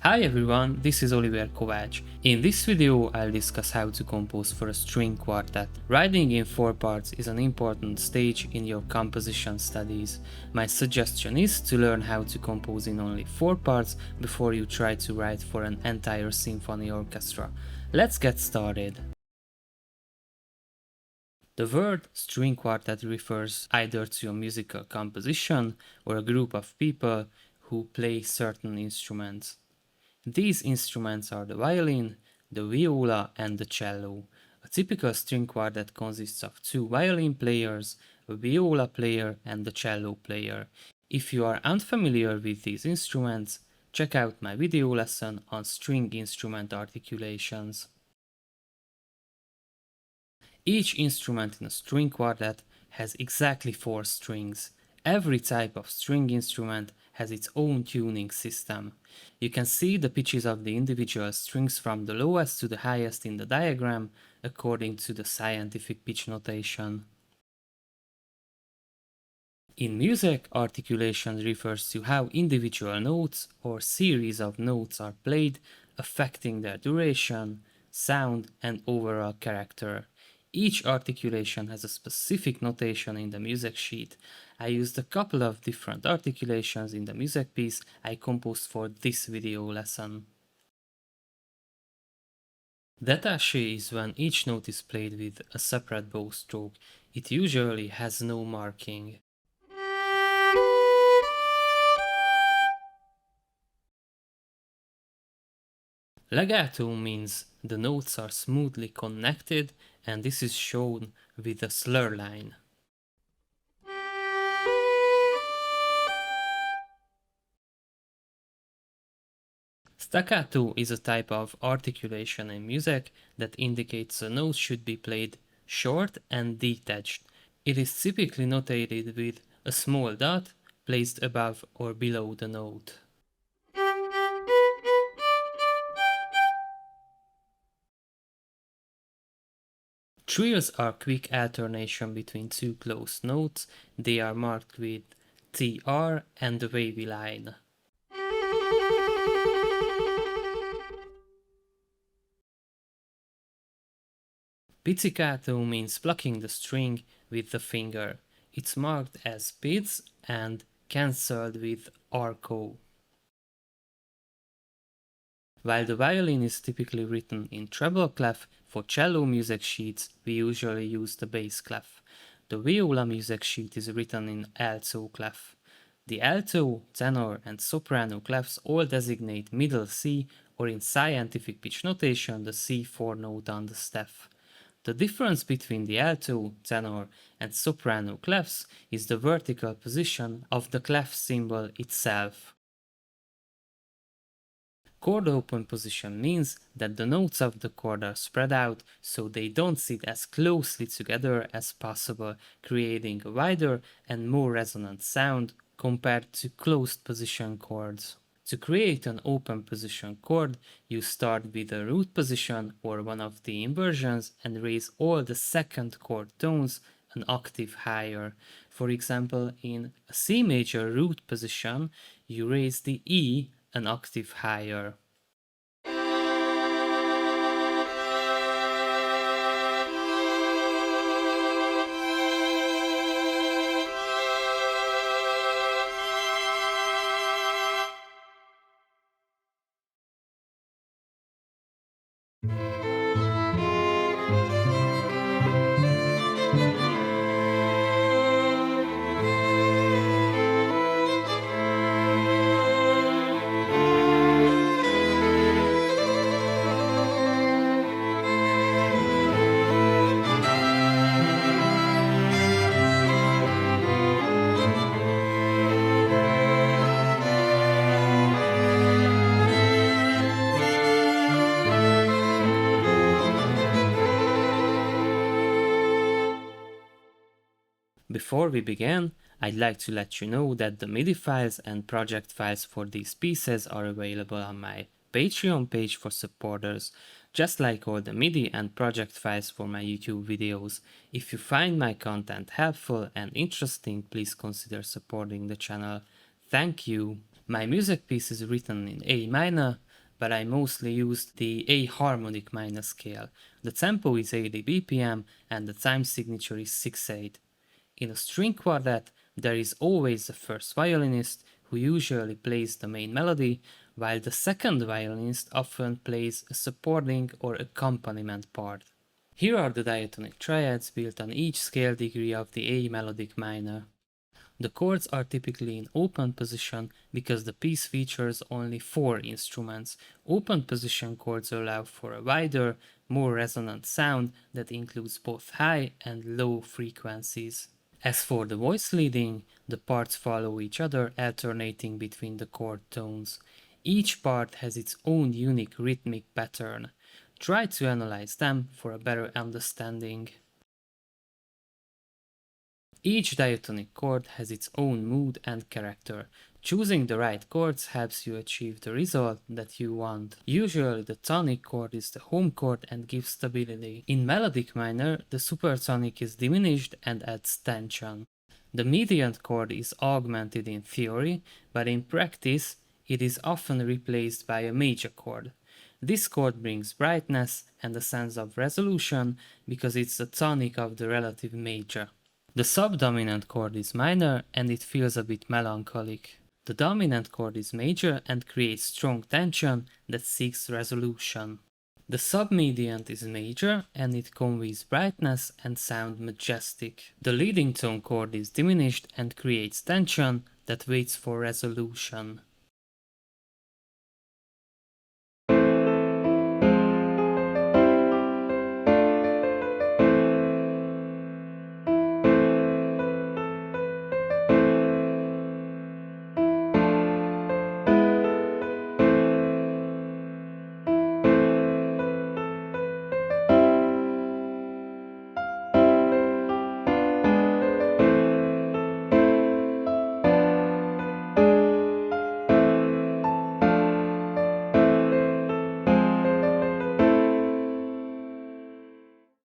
Hi everyone, this is Oliver Kovács. In this video I'll discuss how to compose for a string quartet. Writing in 4 parts is an important stage in your composition studies. My suggestion is to learn how to compose in only 4 parts before you try to write for an entire symphony orchestra. Let's get started. The word string quartet refers either to a musical composition or a group of people who play certain instruments. These instruments are the violin, the viola and the cello. A typical string quartet consists of 2 violin players, a viola player and a cello player. If you are unfamiliar with these instruments, check out my video lesson on string instrument articulations. Each instrument in a string quartet has exactly 4 strings. Every type of string instrument has its own tuning system. You can see the pitches of the individual strings from the lowest to the highest in the diagram according to the scientific pitch notation. In music, articulation refers to how individual notes or series of notes are played, affecting their duration, sound, and overall character. Each articulation has a specific notation in the music sheet. I used a couple of different articulations in the music piece I composed for this video lesson. Détaché is when each note is played with a separate bow stroke. It usually has no marking. Legato means the notes are smoothly connected, and this is shown with a slur line. Staccato is a type of articulation in music that indicates a note should be played short and detached. It is typically notated with a small dot placed above or below the note. Trills are quick alternation between 2 close notes. They are marked with TR and the wavy line. Pizzicato means plucking the string with the finger. It's marked as Pizz and cancelled with Arco. While the violin is typically written in treble clef, for cello music sheets we usually use the bass clef. The viola music sheet is written in alto clef. The alto, tenor and soprano clefs all designate middle C, or in scientific pitch notation the C4 note on the staff. The difference between the alto, tenor and soprano clefs is the vertical position of the clef symbol itself. Chord open position means that the notes of the chord are spread out so they don't sit as closely together as possible, creating a wider and more resonant sound compared to closed position chords. To create an open position chord, you start with a root position or one of the inversions and raise all the second chord tones an octave higher. For example, in a C major root position, you raise the E an octave higher. Before we begin, I'd like to let you know that the MIDI files and project files for these pieces are available on my Patreon page for supporters, just like all the MIDI and project files for my YouTube videos. If you find my content helpful and interesting, please consider supporting the channel. Thank you! My music piece is written in A minor, but I mostly used the A harmonic minor scale. The tempo is 80 BPM and the time signature is 6/8. In a string quartet, there is always the first violinist, who usually plays the main melody, while the second violinist often plays a supporting or accompaniment part. Here are the diatonic triads built on each scale degree of the A melodic minor. The chords are typically in open position because the piece features only 4 instruments. Open position chords allow for a wider, more resonant sound that includes both high and low frequencies. As for the voice leading, the parts follow each other, alternating between the chord tones. Each part has its own unique rhythmic pattern. Try to analyze them for a better understanding. Each diatonic chord has its own mood and character. Choosing the right chords helps you achieve the result that you want. Usually the tonic chord is the home chord and gives stability. In melodic minor, the supertonic is diminished and adds tension. The median chord is augmented in theory, but in practice it is often replaced by a major chord. This chord brings brightness and a sense of resolution because it's the tonic of the relative major. The subdominant chord is minor and it feels a bit melancholic. The dominant chord is major and creates strong tension that seeks resolution. The submediant is major and it conveys brightness and sound majestic. The leading tone chord is diminished and creates tension that waits for resolution.